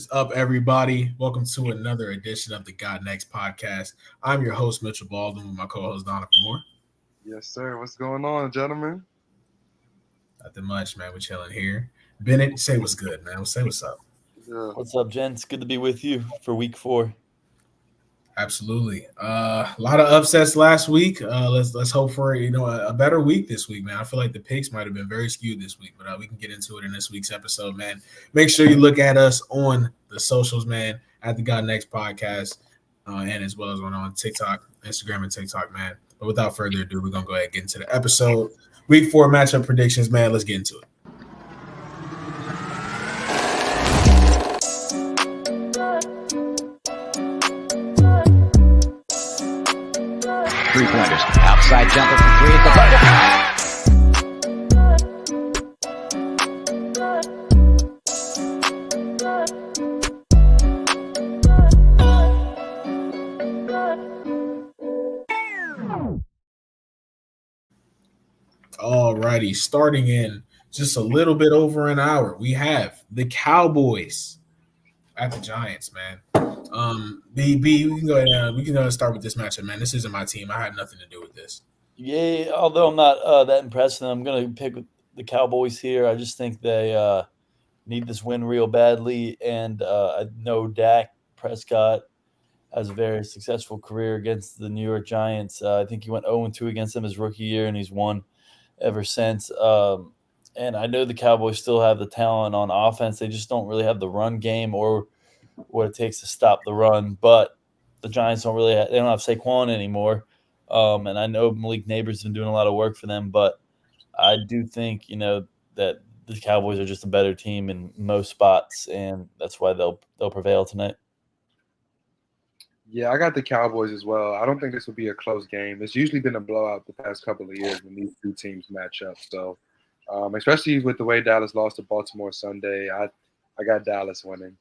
Is up, everybody? Welcome to another edition of the God Next podcast. I'm your host, Mitchell Baldwin, with my co-host, Donovan Moore. Yes, sir. What's going on, gentlemen? Nothing much, man. We're chilling here. Bennett, say what's good, man. Say what's up. Yeah. What's up, gents? Good to be with you for week 4. Absolutely. A lot of upsets last week. Let's hope for a better week this week, man. I feel like the picks might have been very skewed this week, but we can get into it in this week's episode, man. Make sure you look at us on the socials, man, at the God Next podcast, and as well as on TikTok, Instagram, and TikTok, man. But without further ado, we're gonna go ahead and get into the episode. Week 4 matchup predictions, man. Let's get into it. Three-pointers. Outside jumper for three at the bucket. All righty, starting in just a little bit over an hour, we have the Cowboys at the Giants, man. B, we can go ahead. We can go ahead and start with this matchup, man. This isn't my team. I had nothing to do with this. Yeah, although I'm not that impressed with them, I'm going to pick the Cowboys here. I just think they need this win real badly, and I know Dak Prescott has a very successful career against the New York Giants. I think he went 0-2 against them his rookie year, and he's won ever since. And I know the Cowboys still have the talent on offense. They just don't really have the run game or what it takes to stop the run. But the Giants don't have Saquon anymore. And I know Malik Neighbors has been doing a lot of work for them, but I do think, that the Cowboys are just a better team in most spots, and that's why they'll prevail tonight. Yeah, I got the Cowboys as well. I don't think this will be a close game. It's usually been a blowout the past couple of years when these two teams match up. So, especially with the way Dallas lost to Baltimore Sunday, I got Dallas winning.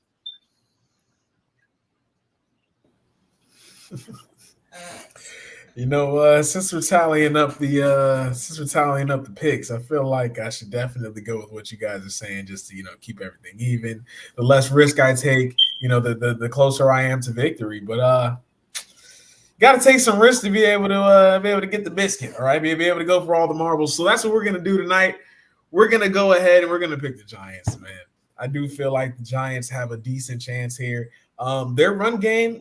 Since we're tallying up the picks, I feel like I should definitely go with what you guys are saying, just to keep everything even. The less risk I take, the closer I am to victory. But got to take some risks to be able to get the biscuit. All right, be able to go for all the marbles. So that's what we're gonna do tonight. We're gonna go ahead and we're gonna pick the Giants, man. I do feel like the Giants have a decent chance here. Their run game,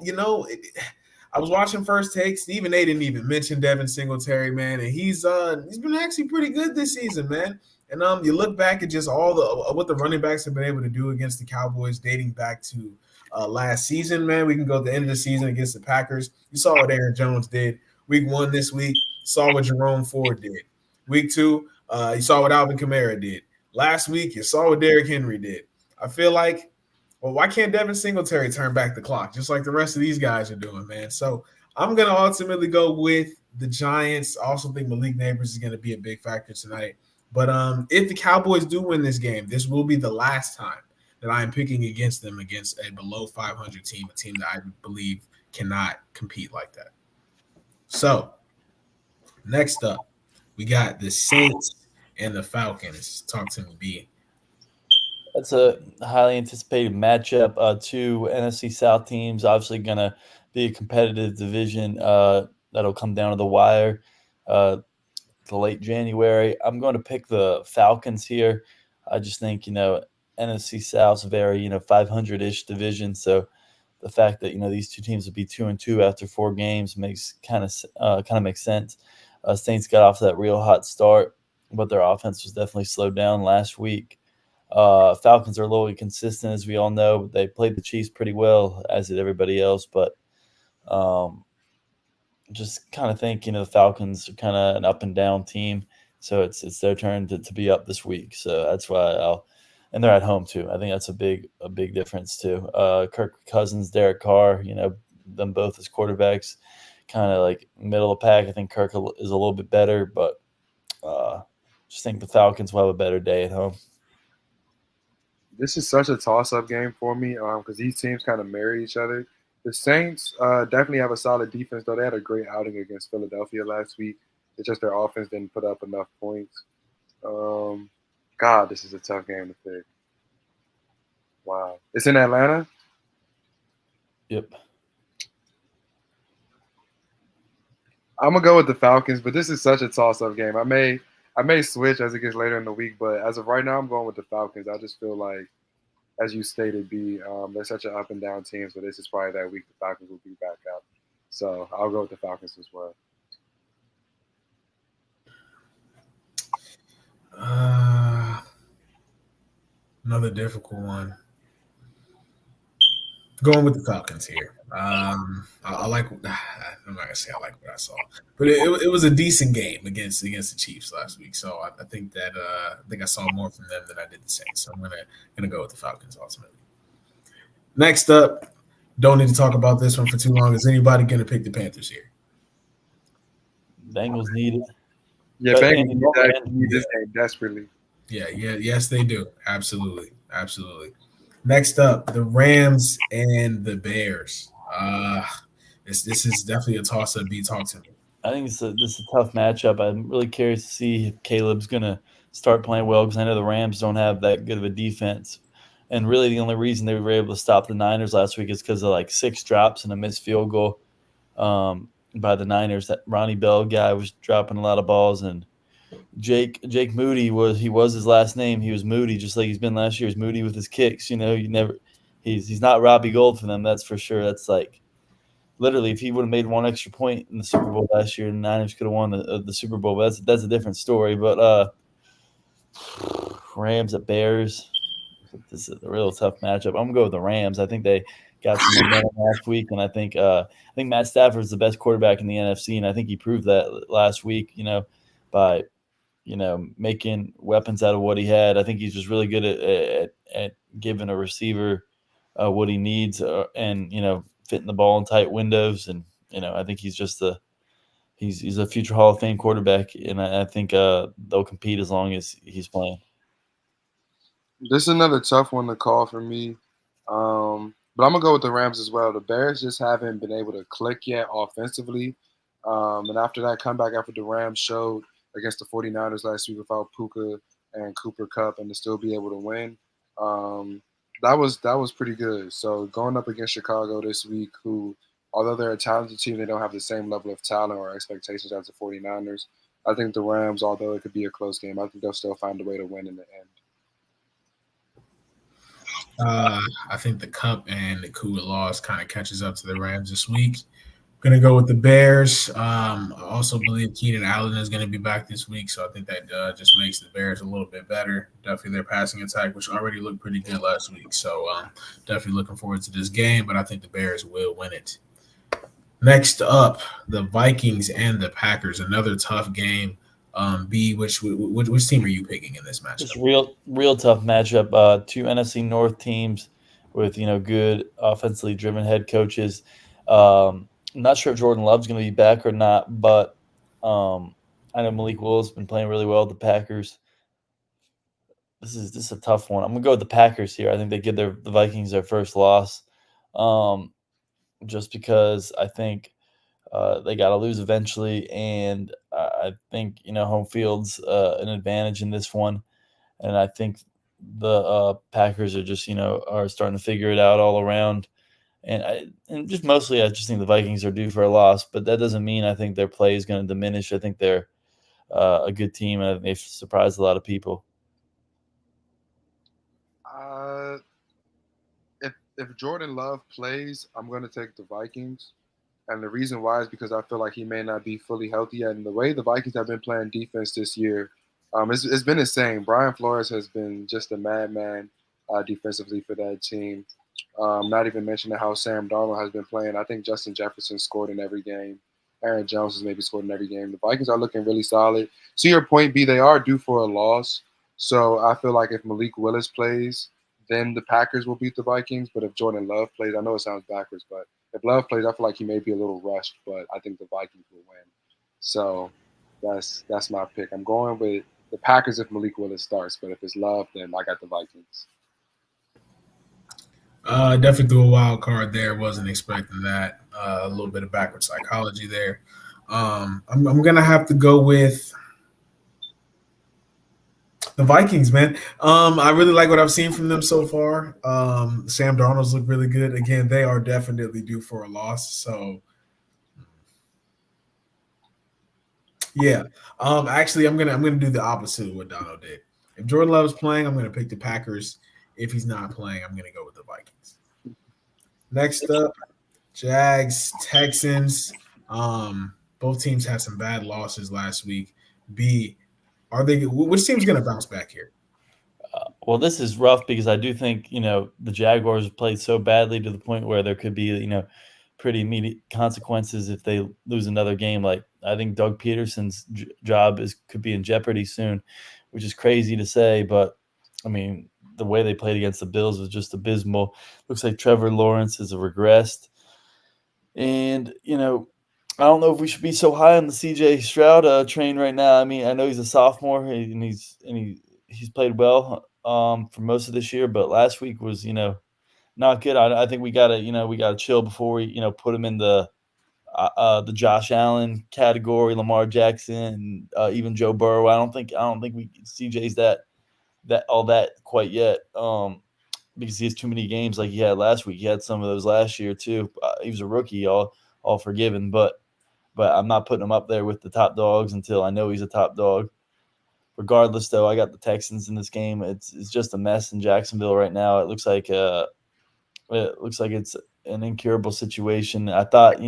I was watching First Take. Stephen A didn't even mention Devin Singletary, man, and he's been actually pretty good this season, man. And you look back at just all the what the running backs have been able to do against the Cowboys, dating back to last season, man. We can go to the end of the season against the Packers. You saw what Aaron Jones did. Week 1 this week, saw what Jerome Ford did. Week 2, you saw what Alvin Kamara did. Last week, you saw what Derrick Henry did. I feel like, well, why can't Devin Singletary turn back the clock just like the rest of these guys are doing, man? So I'm going to ultimately go with the Giants. I also think Malik Neighbors is going to be a big factor tonight. But if the Cowboys do win this game, this will be the last time that I am picking against them against a below 500 team, a team that I believe cannot compete like that. So next up, we got the Saints and the Falcons. Talk to me, B. That's a highly anticipated matchup. Two NFC South teams, obviously going to be a competitive division that'll come down to the wire to late January. I'm going to pick the Falcons here. I just think, NFC South's a very, 500-ish division. So the fact that, these two teams would be 2-2 after 4 games makes kind of makes sense. Saints got off to that real hot start, but their offense was definitely slowed down last week. Falcons are a little inconsistent, as we all know. They played the Chiefs pretty well, as did everybody else. But just kind of think, the Falcons are kind of an up and down team. So it's their turn to be up this week. So that's why and they're at home too. I think that's a big difference too. Kirk Cousins, Derek Carr, them both as quarterbacks, kind of like middle of the pack. I think Kirk is a little bit better, but just think the Falcons will have a better day at home. This is such a toss-up game for me because these teams kind of marry each other. The Saints definitely have a solid defense, though. They had a great outing against Philadelphia last week. It's just their offense didn't put up enough points. God, this is a tough game to pick. Wow. It's in Atlanta? Yep. I'm gonna go with the Falcons, but this is such a toss-up game. I may switch as it gets later in the week, but as of right now, I'm going with the Falcons. I just feel like, as you stated, they're such an up and down team, so this is probably that week the Falcons will be back up. So I'll go with the Falcons as well. Another difficult one. Going with the Falcons here. I like. I'm not gonna say I like what I saw, but it was a decent game against the Chiefs last week. So I think that I saw more from them than I did the Saints. So I'm gonna go with the Falcons ultimately. Next up, don't need to talk about this one for too long. Is anybody gonna pick the Panthers here? Bengals need it. Yeah, But Bengals need this game desperately. Yeah, yes, they do. Absolutely. Next up, the Rams and the Bears. This is definitely a toss-up. B, talk to me. I think this is a tough matchup. I'm really curious to see if Caleb's going to start playing well because I know the Rams don't have that good of a defense. And really the only reason they were able to stop the Niners last week is because of like 6 drops and a missed field goal by the Niners. That Ronnie Bell guy was dropping a lot of balls, and Jake Moody was his last name. He was Moody, just like he's been last year. He's Moody with his kicks. He's not Robbie Gold for them, that's for sure. That's like literally if he would have made one extra point in the Super Bowl last year, the Niners could have won the Super Bowl. But that's a different story. But Rams at Bears, this is a real tough matchup. I'm gonna go with the Rams. I think they got some momentum last week, and I think Matt Stafford is the best quarterback in the NFC, and I think he proved that last week. By making weapons out of what he had. I think he's just really good at giving a receiver what he needs and fitting the ball in tight windows. And I think he's just he's a future Hall of Fame quarterback, and I think they'll compete as long as he's playing. This is another tough one to call for me, but I'm gonna go with the Rams as well. The Bears just haven't been able to click yet offensively, and after that comeback, after the Rams showed against the 49ers last week without Puka and Cooper Kupp and to still be able to win. That was pretty good. So going up against Chicago this week, who, although they're a talented team, they don't have the same level of talent or expectations as the 49ers. I think the Rams, although it could be a close game, I think they'll still find a way to win in the end. I think the Kupp and the Kua loss kind of catches up to the Rams this week. Going to go with the Bears. I also believe Keenan Allen is going to be back this week, so I think that just makes the Bears a little bit better. Definitely their passing attack, which already looked pretty good last week. So definitely looking forward to this game, but I think the Bears will win it. Next up, the Vikings and the Packers. Another tough game. B, which team are you picking in this matchup? It's real tough matchup. 2 NFC North teams with good offensively driven head coaches. I'm not sure if Jordan Love's going to be back or not, but I know Malik Willis has been playing really well with the Packers. This is a tough one. I'm going to go with the Packers here. I think they give the Vikings their first loss just because I think they got to lose eventually, and I think home field's an advantage in this one, and I think the Packers are just are starting to figure it out all around. And just mostly, I just think the Vikings are due for a loss, but that doesn't mean I think their play is going to diminish. I think they're a good team, and they've surprised a lot of people. If Jordan Love plays, I'm going to take the Vikings, and the reason why is because I feel like he may not be fully healthy yet. And the way the Vikings have been playing defense this year, it's been insane. Brian Flores has been just a madman defensively for that team. Not even mentioning how Sam Darnold has been playing. I think Justin Jefferson scored in every game. Aaron Jones has maybe scored in every game. The Vikings are looking really solid. To your point, B, they are due for a loss. So I feel like if Malik Willis plays, then the Packers will beat the Vikings. But if Jordan Love plays, I know it sounds backwards, but if Love plays, I feel like he may be a little rushed, but I think the Vikings will win. So that's my pick. I'm going with the Packers if Malik Willis starts, but if it's Love, then I got the Vikings. Definitely threw a wild card there. Wasn't expecting that. A little bit of backward psychology there. I'm gonna have to go with The Vikings, man. I really like what I've seen from them so far. Sam Darnold's look really good. Again, they are definitely due for a loss. So yeah. Actually I'm gonna do the opposite of what Donald did. If Jordan Love is playing, I'm gonna pick the Packers. If he's not playing, I'm gonna go with the Vikings. Next up, Jags, Texans. Both teams had some bad losses last week. Are they? Which team's going to bounce back here? Well, this is rough because I do think the Jaguars played so badly to the point where there could be pretty immediate consequences if they lose another game. Like I think Doug Peterson's job could be in jeopardy soon, which is crazy to say, but I mean the way they played against the Bills was just abysmal. Looks like Trevor Lawrence has regressed, and I don't know if we should be so high on the CJ Stroud train right now. I mean, I know he's a sophomore and he's played well for most of this year, but last week was not good. I think we gotta chill before we put him in the Josh Allen category, Lamar Jackson, even Joe Burrow. I don't think CJ's that all that quite yet. Because he has too many games like he had last week. He had some of those last year too. He was a rookie, all forgiven, but I'm not putting him up there with the top dogs until I know he's a top dog. Regardless, though, I got the Texans in this game. It's just a mess in Jacksonville right now. It looks like it's an incurable situation. I thought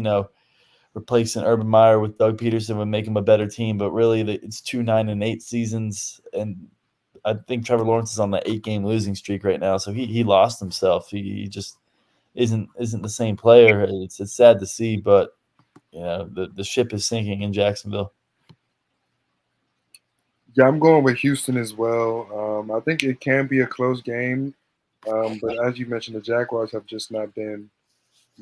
replacing Urban Meyer with Doug Peterson would make him a better team, but really it's 2-9-8 seasons, and I think Trevor Lawrence is on the 8-game losing streak right now. So he lost himself. He just isn't the same player. It's sad to see, but the ship is sinking in Jacksonville. Yeah, I'm going with Houston as well. I think it can be a close game, but as you mentioned, the Jaguars have just not been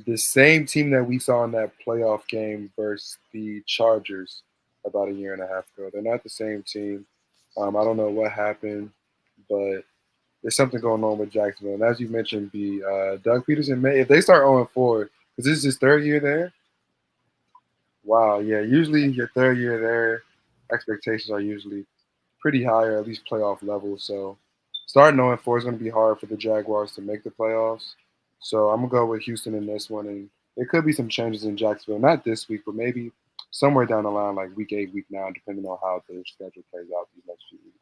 the same team that we saw in that playoff game versus the Chargers about a year and a half ago. They're not the same team. I don't know what happened, but there's something going on with Jacksonville. And as you mentioned, Doug Peterson if they start 0-4, because this is his third year there. Wow, yeah. Usually your third year there, expectations are usually pretty high or at least playoff level. So starting 0-4 is going to be hard for the Jaguars to make the playoffs. So I'm going to go with Houston in this one. And there could be some changes in Jacksonville, not this week, but maybe somewhere down the line, like week 8, week 9, depending on how their schedule plays out these next few weeks.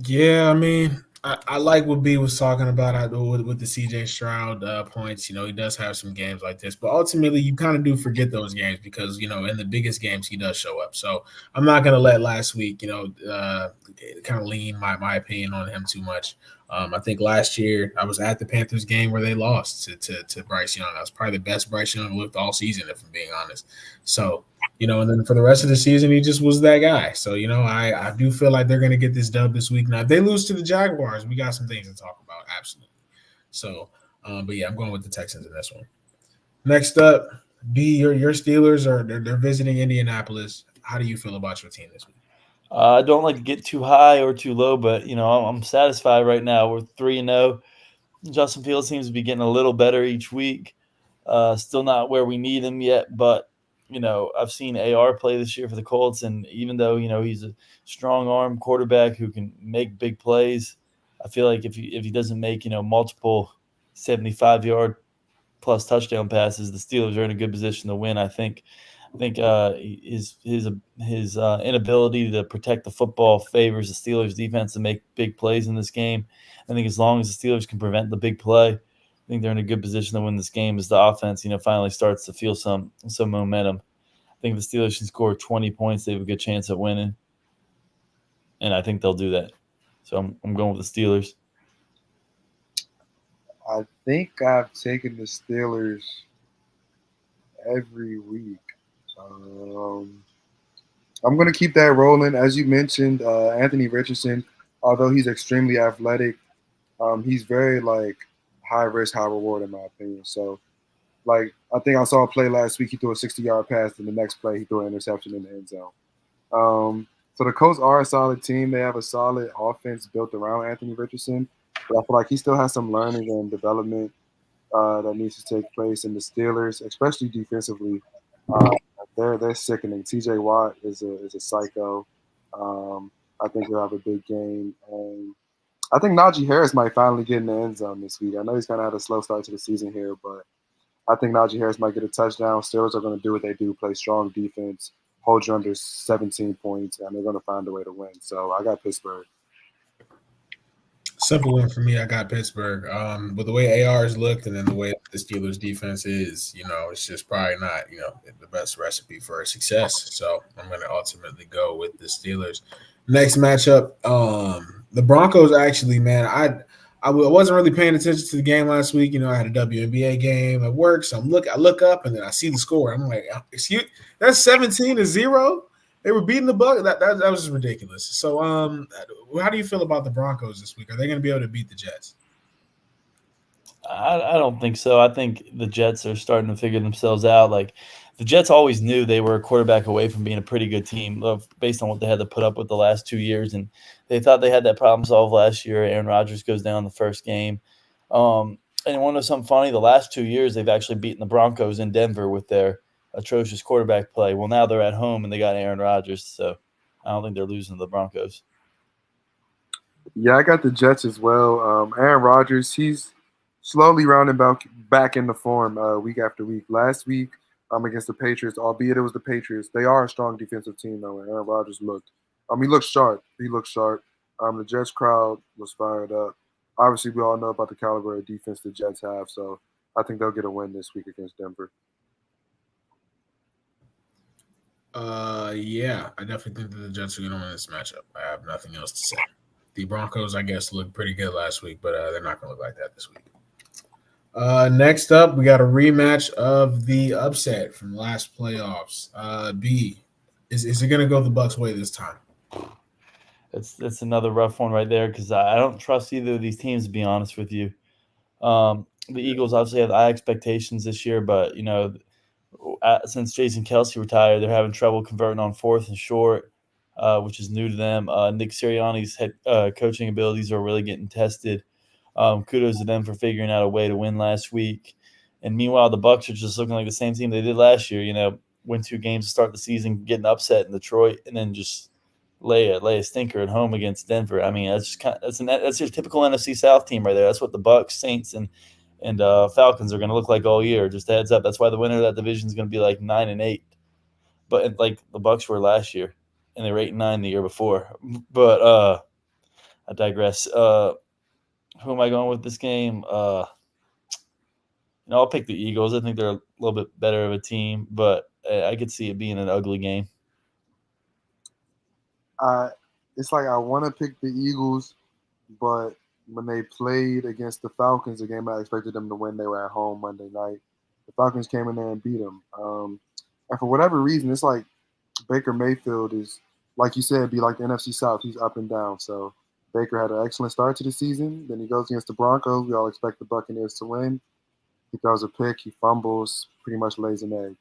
Yeah, I mean, I like what B was talking about with the CJ Stroud points. He does have some games like this, but ultimately you kind of do forget those games because in the biggest games he does show up. So I'm not gonna let last week kind of lean my opinion on him too much. I think last year I was at the Panthers game where they lost to Bryce Young. That was probably the best Bryce Young looked all season, if I'm being honest. So and then for the rest of the season, he just was that guy. So, I do feel like they're going to get this dub this week. Now, if they lose to the Jaguars, we got some things to talk about. Absolutely. So, but yeah, I'm going with the Texans in this one. Next up, B, your Steelers they're visiting Indianapolis. How do you feel about your team this week? I don't like to get too high or too low, but I'm satisfied right now. We're 3-0. Justin Fields seems to be getting a little better each week. Still not where we need him yet, but I've seen AR play this year for the Colts, and even though he's a strong arm quarterback who can make big plays, I feel like if he doesn't make multiple 75-yard plus touchdown passes, the Steelers are in a good position to win. I think his inability to protect the football favors the Steelers defense to make big plays in this game. I think as long as the Steelers can prevent the big play, I think they're in a good position to win this game as the offense, finally starts to feel some momentum. I think the Steelers can score 20 points. They have a good chance at winning, and I think they'll do that. So I'm going with the Steelers. I think I've taken the Steelers every week. I'm going to keep that rolling. As you mentioned, Anthony Richardson, although he's extremely athletic, he's very high risk, high reward in my opinion. So, I think I saw a play last week. He threw a 60-yard pass, and the next play he threw an interception in the end zone. So the Colts are a solid team. They have a solid offense built around Anthony Richardson, but I feel like he still has some learning and development that needs to take place. In the Steelers, especially defensively, they're sickening. T.J. Watt is a psycho. I think he'll have a big game. And I think Najee Harris might finally get in the end zone this week. I know he's kind of had a slow start to the season here, but I think Najee Harris might get a touchdown. Steelers are going to do what they do, play strong defense, hold you under 17 points, and they're going to find a way to win. So I got Pittsburgh. Simple one for me. I got Pittsburgh. With the way AR's looked and then the way the Steelers defense is, it's just probably not, the best recipe for success. So I'm going to ultimately go with the Steelers. Next matchup, the Broncos actually, man, I wasn't really paying attention to the game last week. I had a WNBA game at work. So I look up and then I see the score. I'm like, excuse, that's 17-0. They were beating the Bucs. That was just ridiculous. So, how do you feel about the Broncos this week? Are they going to be able to beat the Jets? I don't think so. I think the Jets are starting to figure themselves out. Like, the Jets always knew they were a quarterback away from being a pretty good team based on what they had to put up with the last 2 years. And they thought they had that problem solved last year. Aaron Rodgers goes down the first game. And you want to know something funny? The last 2 years, they've actually beaten the Broncos in Denver with their atrocious quarterback play. Well, now they're at home and they got Aaron Rodgers, so I don't think they're losing to the Broncos. Yeah, I got the Jets as well. Aaron Rodgers, he's slowly rounding back into form week after week. Last week against the Patriots, albeit it was the Patriots, they are a strong defensive team, though, and Aaron Rodgers looked. He looked sharp. The Jets crowd was fired up. Obviously, we all know about the caliber of defense the Jets have, so I think they'll get a win this week against Denver. Yeah, I definitely think that the Jets are going to win this matchup. I have nothing else to say. The Broncos, I guess, looked pretty good last week, but they're not going to look like that this week. Next up, we got a rematch of the upset from last playoffs. B, is it going to go the Bucs' way this time? It's another rough one right there because I don't trust either of these teams, to be honest with you. The Eagles obviously have high expectations this year, but, since Jason Kelce retired, they're having trouble converting on 4th and short, which is new to them. Nick Sirianni's head coaching abilities are really getting tested. Kudos to them for figuring out a way to win last week. And meanwhile, the Bucs are just looking like the same team they did last year. Win 2 games to start the season, getting upset in Detroit, and then just lay a stinker at home against Denver. I mean, that's just that's your typical NFC South team right there. That's what the Bucs, Saints, and Falcons are going to look like all year. Just a heads up. That's why the winner of that division is going to be like 9-8. But like the Bucs were last year, and they were 8-9 the year before. But I digress. Who am I going with this game? I'll pick the Eagles. I think they're a little bit better of a team, but I could see it being an ugly game. It's like I want to pick the Eagles, but when they played against the Falcons, a game I expected them to win, they were at home Monday night. The Falcons came in there and beat them. And for whatever reason, it's like Baker Mayfield is, like you said, be like the NFC South. He's up and down. So Baker had an excellent start to the season. Then he goes against the Broncos. We all expect the Buccaneers to win. He throws a pick. He fumbles, pretty much lays an egg.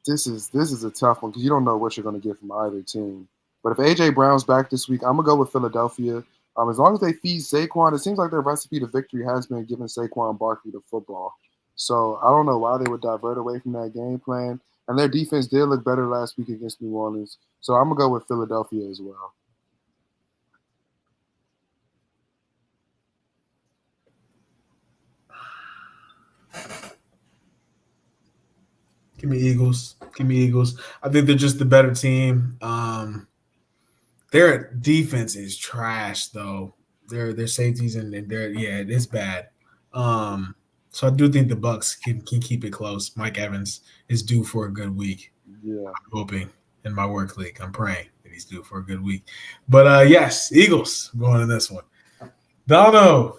This is a tough one because you don't know what you're going to get from either team. But if A.J. Brown's back this week, I'm going to go with Philadelphia. As long as they feed Saquon, it seems like their recipe to victory has been giving Saquon Barkley the football. So I don't know why they would divert away from that game plan. And their defense did look better last week against New Orleans. So I'm going to go with Philadelphia as well. Give me Eagles. I think they're just the better team. Their defense is trash, though. Their safeties and it's bad. So I do think the Bucs can keep it close. Mike Evans is due for a good week. Yeah, I'm hoping in my work league. I'm praying that he's due for a good week. But yes, Eagles going in this one. Dono,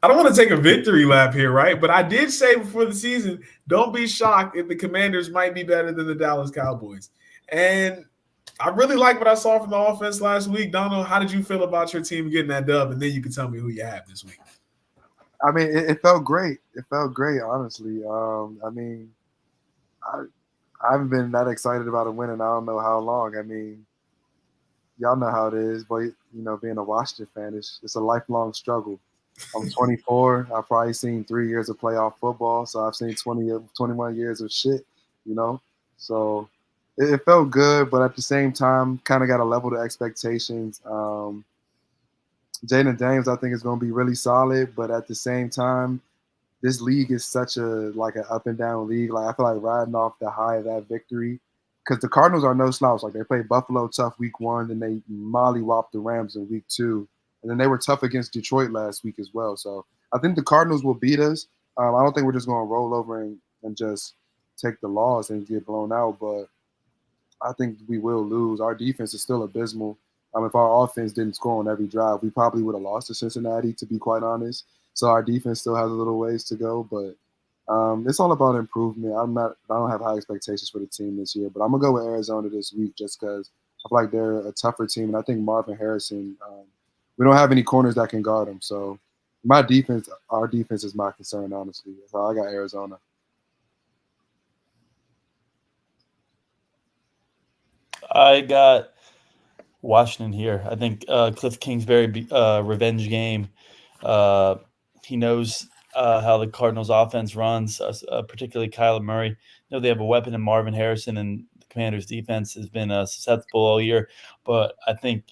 I don't want to take a victory lap here, right? But I did say before the season, don't be shocked if the Commanders might be better than the Dallas Cowboys. And I really like what I saw from the offense last week. Donald, how did you feel about your team getting that dub? And then you can tell me who you have this week. I mean, it felt great. It felt great, honestly. I haven't been that excited about a win in I don't know how long. I mean, y'all know how it is, but being a Washington fan, it's a lifelong struggle. I'm 24. I've probably seen 3 years of playoff football, so I've seen 21 years of shit, So it felt good, but at the same time, kind of got to level the expectations. Jaden Daniels, I think, is going to be really solid, but at the same time, this league is such an up and down league. Like I feel like riding off the high of that victory, because the Cardinals are no slouch. Like they played Buffalo tough week 1, then they mollywopped the Rams in week 2, and then they were tough against Detroit last week as well. So I think the Cardinals will beat us. I don't think we're just going to roll over and just take the loss and get blown out, but I think we will lose. Our defense is still abysmal. If our offense didn't score on every drive, we probably would have lost to Cincinnati, to be quite honest. So our defense still has a little ways to go, but it's all about improvement. I don't have high expectations for the team this year, but I'm gonna go with Arizona this week just because I feel like they're a tougher team, and I think Marvin Harrison. We don't have any corners that can guard him, so our defense is my concern, honestly. So I got Arizona. I got Washington here. I think Cliff Kingsbury revenge game. He knows how the Cardinals offense runs, particularly Kyler Murray. You know, they have a weapon in Marvin Harrison, and the Commanders defense has been susceptible all year. But I think,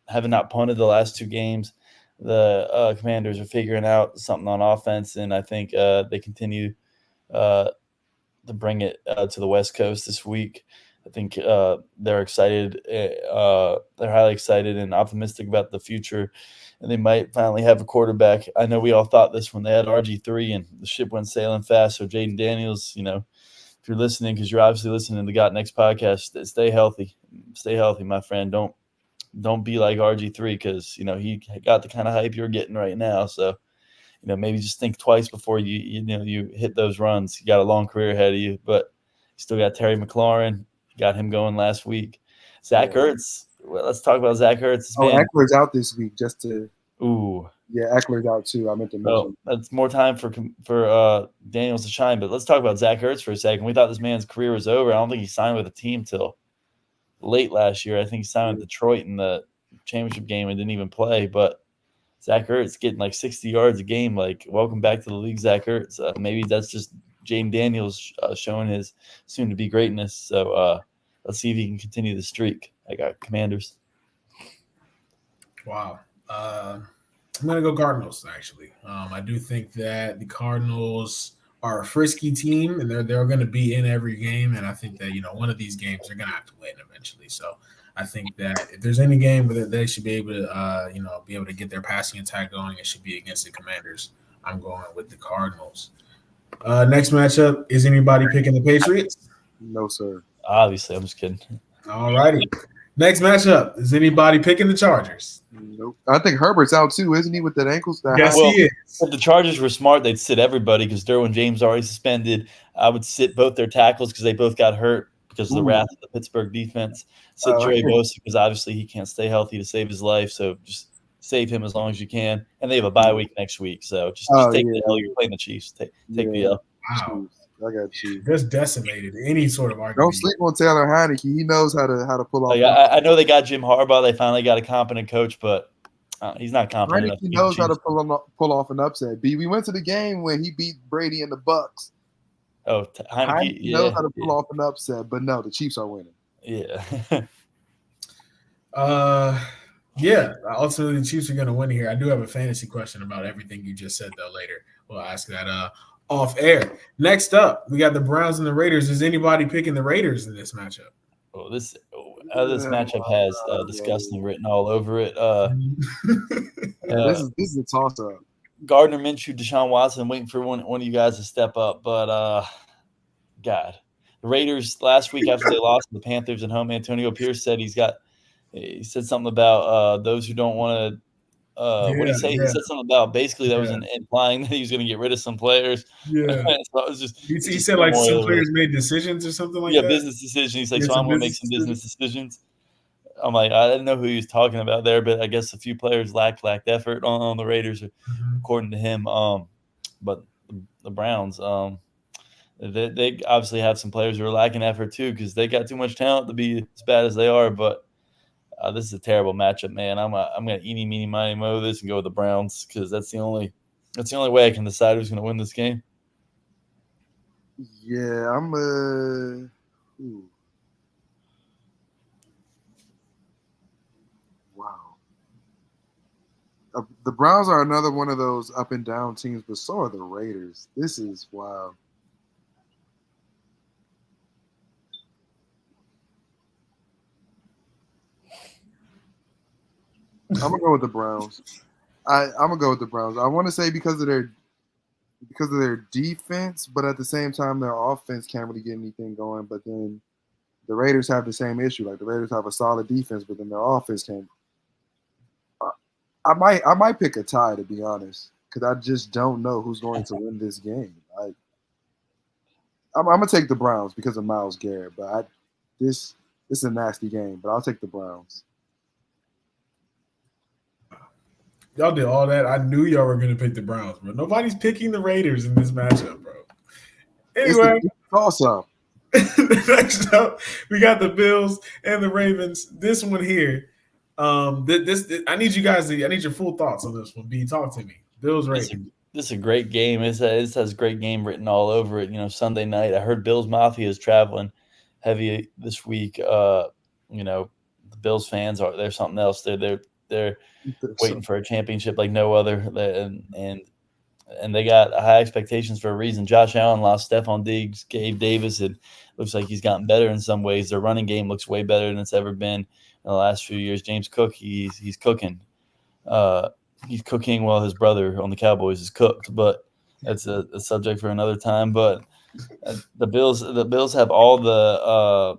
having not punted the last 2 games, the Commanders are figuring out something on offense, and I think they continue to bring it to the West Coast this week. I think they're excited. They're highly excited and optimistic about the future, and they might finally have a quarterback. I know we all thought this when they had RG3 and the ship went sailing fast. So Jaden Daniels, if you're listening, because you're obviously listening to the Got Next podcast, stay healthy. Stay healthy, my friend. Don't be like RG3 because, he got the kind of hype you're getting right now. So, maybe just think twice before you hit those runs. You got a long career ahead of you, but you still got Terry McLaurin. Got him going last week. Zach Ertz. Well, let's talk about Zach Ertz. Eckler's out this week. Ooh. Yeah, Eckler's out too. I meant to mention. That's more time for Daniels to shine. But let's talk about Zach Ertz for a second. We thought this man's career was over. I don't think he signed with a team till late last year. I think he signed with Detroit in the championship game and didn't even play. But Zach Ertz getting like 60 yards a game. Like, welcome back to the league, Zach Ertz. Maybe that's just Jaden Daniels showing his soon-to-be greatness. So let's see if he can continue the streak. I got Commanders. Wow. I'm going to go Cardinals, actually. I do think that the Cardinals are a frisky team, and they're going to be in every game. And I think that, one of these games they're going to have to win eventually. So I think that if there's any game where they should be able to, get their passing attack going, it should be against the Commanders. I'm going with the Cardinals. Next matchup, is anybody picking the Patriots? No, sir. Obviously, I'm just kidding. All righty. Next matchup, is anybody picking the Chargers? Nope. I think Herbert's out too, isn't he, with that ankle? Yes, he is. If the Chargers were smart, they'd sit everybody because Derwin James already suspended. I would sit both their tackles because they both got hurt because of the wrath of the Pittsburgh defense. Sit Trey Bosa because obviously he can't stay healthy to save his life, so just save him as long as you can. And they have a bye week next week, so just take the L. You're playing the Chiefs. Take the L. Wow. I got you. Just decimated any sort of argument. Don't sleep on Taylor Heineke. He knows how to pull off. I know they got Jim Harbaugh. They finally got a competent coach, but he's not competent enough. He knows how to pull off an upset. We went to the game when he beat Brady and the Bucks. Oh, Heineke knows how to pull off an upset, but no, the Chiefs are winning. Yeah. Ultimately the Chiefs are going to win here. I do have a fantasy question about everything you just said, though, later. We'll ask that off air. Next up, we got the Browns and the Raiders. Is anybody picking the Raiders in this matchup? Oh, this matchup has disgusting written all over it. This is a toss-up. Gardner Minshew, Deshaun Watson, waiting for one of you guys to step up. But, God. The Raiders last week after they lost to the Panthers at home, Antonio Pierce said he said something about those who don't want to what did he say? Yeah. He said something about basically that was implying that he was going to get rid of some players. Yeah. So it was just he said like some players made decisions or something like that. Yeah, business decisions. He's like, so I'm going to make some business decisions. I'm like, I didn't know who he was talking about there, but I guess a few players lacked effort on the Raiders, according to him. But the Browns, they obviously have some players who are lacking effort too because they got too much talent to be as bad as they are. But this is a terrible matchup, man. I'm gonna eeny, meeny, miny, moe this and go with the Browns because that's the only way I can decide who's gonna win this game. Yeah, Ooh. Wow. The Browns are another one of those up and down teams, but so are the Raiders. This is wow. I'm gonna go with the Browns. I'm gonna go with the Browns. I want to say because of their defense, but at the same time their offense can't really get anything going. But then the Raiders have the same issue. Like the Raiders have a solid defense, but then their offense can't. I might pick a tie, to be honest, because I just don't know who's going to win this game. I'm gonna take the Browns because of Myles Garrett, but this is a nasty game. But I'll take the Browns. Y'all did all that. I knew y'all were going to pick the Browns, bro. Nobody's picking the Raiders in this matchup, bro. Anyway, Awesome. next up, we got the Bills and the Ravens. This one here, this I need you guys I need your full thoughts on this one. B, talk to me. Bills Ravens. This is a great game. It has great game written all over it. Sunday night. I heard Bills Mafia is traveling heavy this week. The Bills fans they're something else. They're waiting for a championship like no other, and they got high expectations for a reason. Josh Allen lost Stephon Diggs, Gabe Davis, and looks like he's gotten better in some ways. Their running game looks way better than it's ever been in the last few years. James Cook, he's cooking. He's cooking while his brother on the Cowboys is cooked, but that's a subject for another time. But the Bills have all the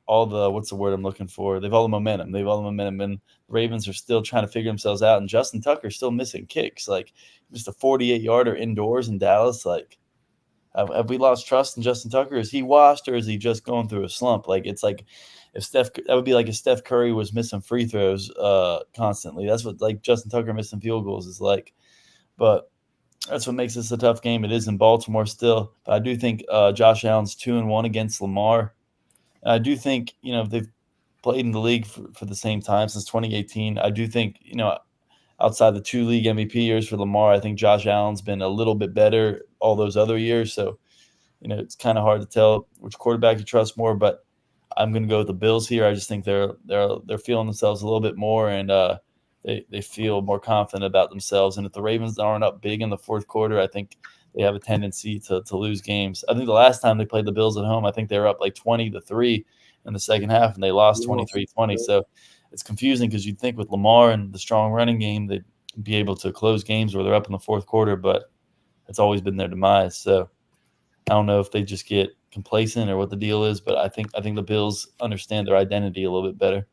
what's the word I'm looking for? They've all the momentum. And the Ravens are still trying to figure themselves out. And Justin Tucker's still missing kicks. Like just a 48-yarder indoors in Dallas. Like, have we lost trust in Justin Tucker? Is he washed or is he just going through a slump? Like it's like that would be like if Steph Curry was missing free throws constantly. That's what like Justin Tucker missing field goals is like. But that's what makes this a tough game. It is in Baltimore still. But I do think Josh Allen's 2-1 against Lamar. I do think, they've played in the league for the same time since 2018. I do think, outside the 2 league MVP years for Lamar, I think Josh Allen's been a little bit better all those other years. So, it's kind of hard to tell which quarterback you trust more, but I'm going to go with the Bills here. I just think they're feeling themselves a little bit more, and they feel more confident about themselves. And if the Ravens aren't up big in the fourth quarter, I think they have a tendency to lose games. I think the last time they played the Bills at home, I think they were up like 20-3 in the second half, and they lost 23-20. So it's confusing because you'd think with Lamar and the strong running game, they'd be able to close games where they're up in the fourth quarter, but it's always been their demise. So I don't know if they just get complacent or what the deal is, but I think the Bills understand their identity a little bit better.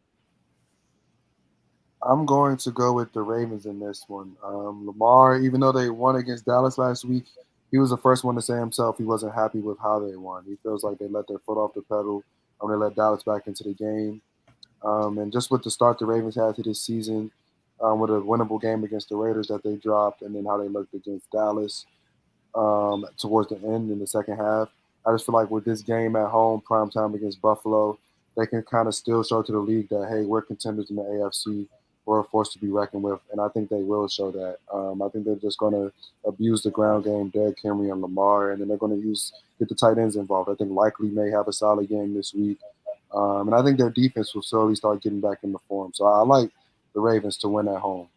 I'm going to go with the Ravens in this one. Lamar, even though they won against Dallas last week, he was the first one to say himself he wasn't happy with how they won. He feels like they let their foot off the pedal and they let Dallas back into the game. And just with the start the Ravens had to this season, with a winnable game against the Raiders that they dropped, and then how they looked against Dallas towards the end in the second half, I just feel like with this game at home, primetime against Buffalo, they can kind of still show to the league that, hey, we're contenders in the AFC. We're a force to be reckoned with, and I think they will show that. I think they're just going to abuse the ground game, Derrick Henry and Lamar, and then they're going to get the tight ends involved. I think Likely may have a solid game this week, and I think their defense will slowly start getting back into form. So I like the Ravens to win at home.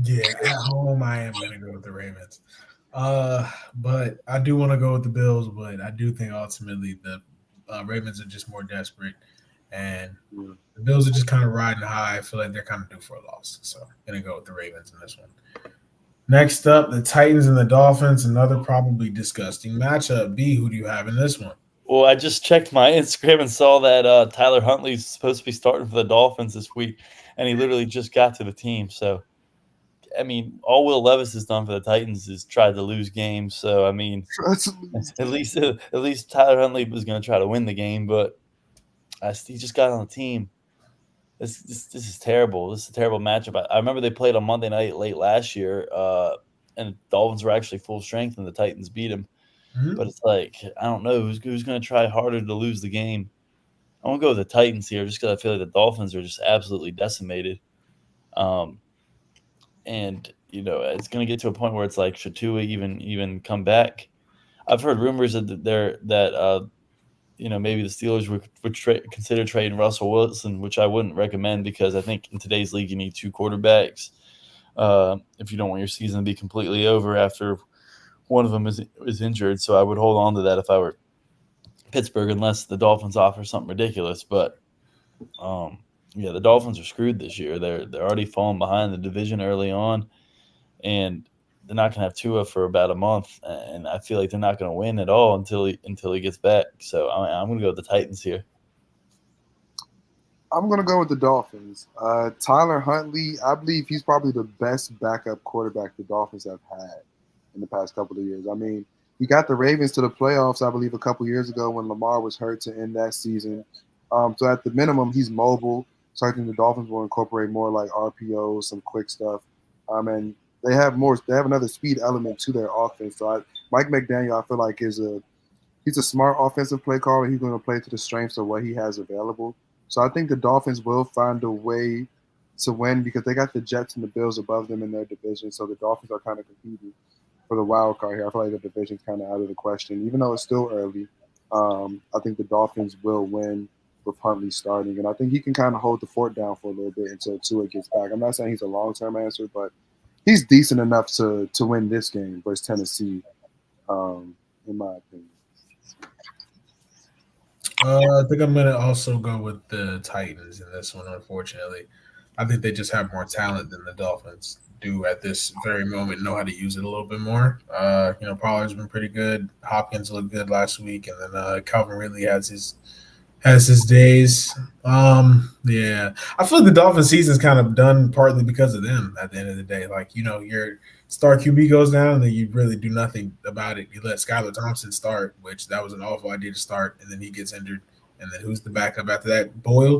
Yeah, at home I am going to go with the Ravens. But I do want to go with the Bills, but I do think ultimately the Ravens are just more desperate. And the Bills are just kind of riding high. I feel like they're kind of due for a loss. So I'm going to go with the Ravens in this one. Next up, the Titans and the Dolphins, another probably disgusting matchup. B, who do you have in this one? Well, I just checked my Instagram and saw that Tyler Huntley's supposed to be starting for the Dolphins this week, and he literally just got to the team. So, I mean, all Will Levis has done for the Titans is tried to lose games. So, I mean, at least Tyler Huntley was going to try to win the game, but he just got on the team. This is terrible. This is a terrible matchup. I remember they played on Monday night late last year, and the Dolphins were actually full strength, and the Titans beat them. Mm-hmm. But it's like, I don't know who's going to try harder to lose the game. I'm going to go with the Titans here just because I feel like the Dolphins are just absolutely decimated. And, it's going to get to a point where it's like, should Tua even come back? I've heard rumors that maybe the Steelers would consider trading Russell Wilson, which I wouldn't recommend because I think in today's league you need 2 quarterbacks if you don't want your season to be completely over after one of them is injured. So I would hold on to that if I were Pittsburgh, unless the Dolphins offer something ridiculous. But the Dolphins are screwed this year. They're already falling behind the division early on, and they're not going to have Tua for about a month, and I feel like they're not going to win at all until he gets back. So I'm going to go with the Titans here. I'm going to go with the Dolphins. Tyler Huntley, I believe he's probably the best backup quarterback the Dolphins have had in the past couple of years. I mean, he got the Ravens to the playoffs, I believe, a couple years ago when Lamar was hurt to end that season. So at the minimum, he's mobile. So I think the Dolphins will incorporate more like RPOs, some quick stuff. And they have another speed element to their offense. So Mike McDaniel, I feel like he's a smart offensive play caller. He's going to play to the strengths of what he has available. So I think the Dolphins will find a way to win because they got the Jets and the Bills above them in their division. So the Dolphins are kind of competing for the wild card here. I feel like the division's kind of out of the question, even though it's still early. I think the Dolphins will win with Huntley starting, and I think he can kind of hold the fort down for a little bit until Tua gets back. I'm not saying he's a long-term answer, but he's decent enough to win this game versus Tennessee, in my opinion. I think I'm going to also go with the Titans in this one, unfortunately. I think they just have more talent than the Dolphins do at this very moment, know how to use it a little bit more. Pollard's been pretty good. Hopkins looked good last week, and then Calvin Ridley has his days. I feel like the Dolphins season's kind of done partly because of them at the end of the day. Like, your star QB goes down and then you really do nothing about it. You let Skylar Thompson start, which that was an awful idea to start, and then he gets injured. And then who's the backup after that?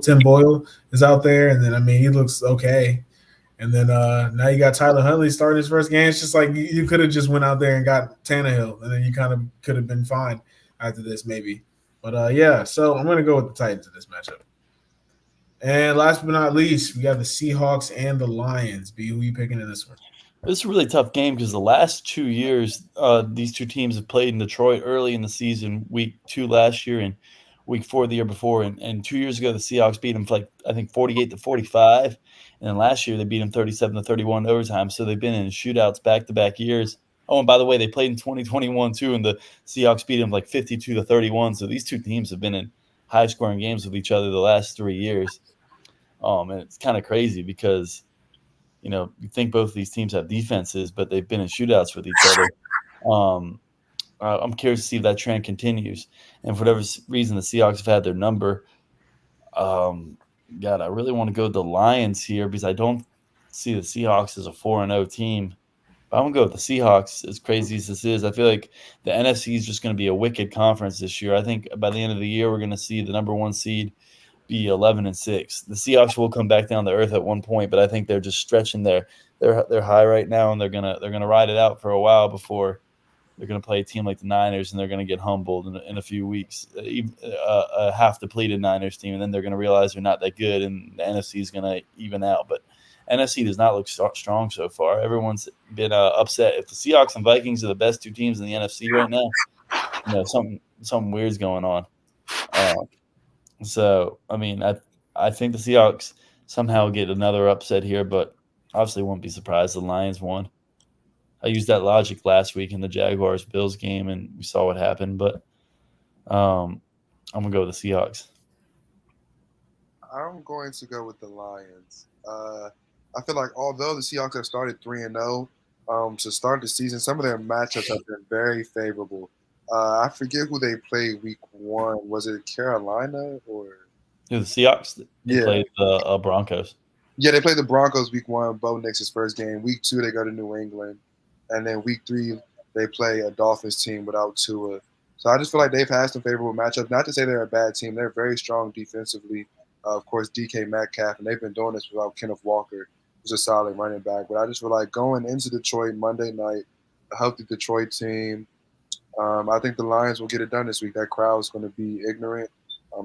Tim Boyle is out there, and then he looks okay. And then now you got Tyler Huntley starting his first game. It's just like you could have just went out there and got Tannehill, and then you kind of could have been fine after this maybe. But so I'm going to go with the Titans in this matchup. And last but not least, we have the Seahawks and the Lions. B, who are you picking in this one? This is a really tough game because the last 2 years, these two teams have played in Detroit early in the season, week 2 last year and week 4 the year before. And 2 years ago, the Seahawks beat them for 48-45. And then last year, they beat them 37-31 overtime. So they've been in shootouts back-to-back years. Oh, and by the way, they played in 2021 too, and the Seahawks beat them 52-31. So these two teams have been in high-scoring games with each other the last 3 years. And it's kind of crazy because, you think both of these teams have defenses, but they've been in shootouts with each other. I'm curious to see if that trend continues. And for whatever reason, the Seahawks have had their number. I really want to go with the Lions here because I don't see the Seahawks as a 4-0 team. I'm going to go with the Seahawks, as crazy as this is. I feel like the NFC is just going to be a wicked conference this year. I think by the end of the year, we're going to see the number 1 seed be 11-6. The Seahawks will come back down to earth at one point, but I think they're just stretching their high right now, and they're gonna ride it out for a while before they're going to play a team like the Niners, and they're going to get humbled in a few weeks. A half-depleted Niners team, and then they're going to realize they're not that good, and the NFC is going to even out. But NFC does not look strong so far. Everyone's been upset. If the Seahawks and Vikings are the best 2 teams in the NFC right now, something weird's going on. So, I think the Seahawks somehow get another upset here, but obviously won't be surprised the Lions won. I used that logic last week in the Jaguars-Bills game, and we saw what happened. But I'm going to go with the Seahawks. I'm going to go with the Lions. I feel like although the Seahawks have started 3-0 to start the season, some of their matchups have been very favorable. I forget who they played week 1. Was it Carolina or the Seahawks? They played the Broncos. Yeah, they played the Broncos week 1. Bo Nix's first game. Week 2, they go to New England. And then week 3, they play a Dolphins team without Tua. So I just feel like they've had some favorable matchups. Not to say they're a bad team. They're very strong defensively. Of course, DK Metcalf, and they've been doing this without Kenneth Walker, who's a solid running back. But I just feel like going into Detroit Monday night, a healthy Detroit team, I think the Lions will get it done this week. That crowd is going to be ignorant.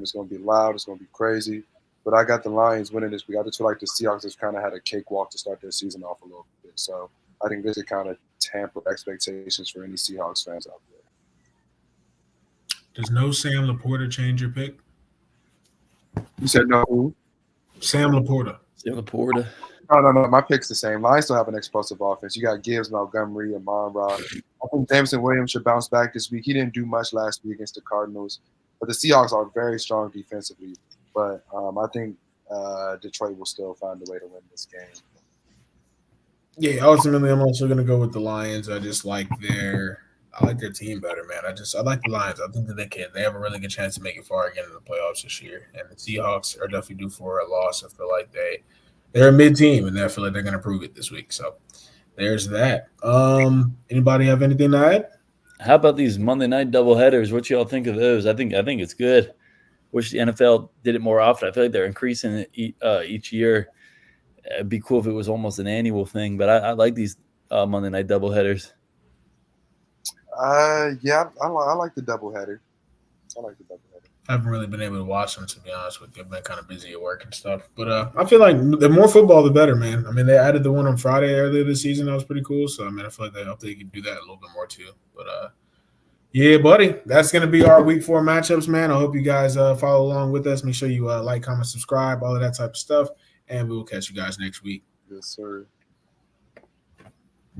It's going to be loud. It's going to be crazy. But I got the Lions winning this week. I just feel like the Seahawks have kind of had a cakewalk to start their season off a little bit. So I think this could kind of tamper expectations for any Seahawks fans out there. Does no Sam Laporta change your pick? You said no. Sam Laporta. Sam Laporta. No. My pick's the same. Lions still have an explosive offense. You got Gibbs, Montgomery, and Amon-Ra. I think Jameson Williams should bounce back this week. He didn't do much last week against the Cardinals, but the Seahawks are very strong defensively. But I think Detroit will still find a way to win this game. Yeah, ultimately, I'm also going to go with the Lions. I just like their team better, man. I like the Lions. I think that they have a really good chance to make it far again in the playoffs this year. And the Seahawks are definitely due for a loss. I feel like they're a mid team, and I feel like they're going to prove it this week. So there's that. Anybody have anything to add? How about these Monday night doubleheaders? What y'all think of those? I think it's good. Wish the NFL did it more often. I feel like they're increasing it each year. It'd be cool if it was almost an annual thing, but I like these Monday night doubleheaders. Yeah, I like the doubleheader. I haven't really been able to watch them, to be honest with you. I've been kind of busy at work and stuff. But I feel like the more football, the better, man. I mean, they added the one on Friday earlier this season. That was pretty cool. So, I mean, I feel like I hope they can do that a little bit more too. But, yeah, buddy, that's going to be our week 4 matchups, man. I hope you guys follow along with us. Make sure you like, comment, subscribe, all of that type of stuff. And we will catch you guys next week. Yes, sir.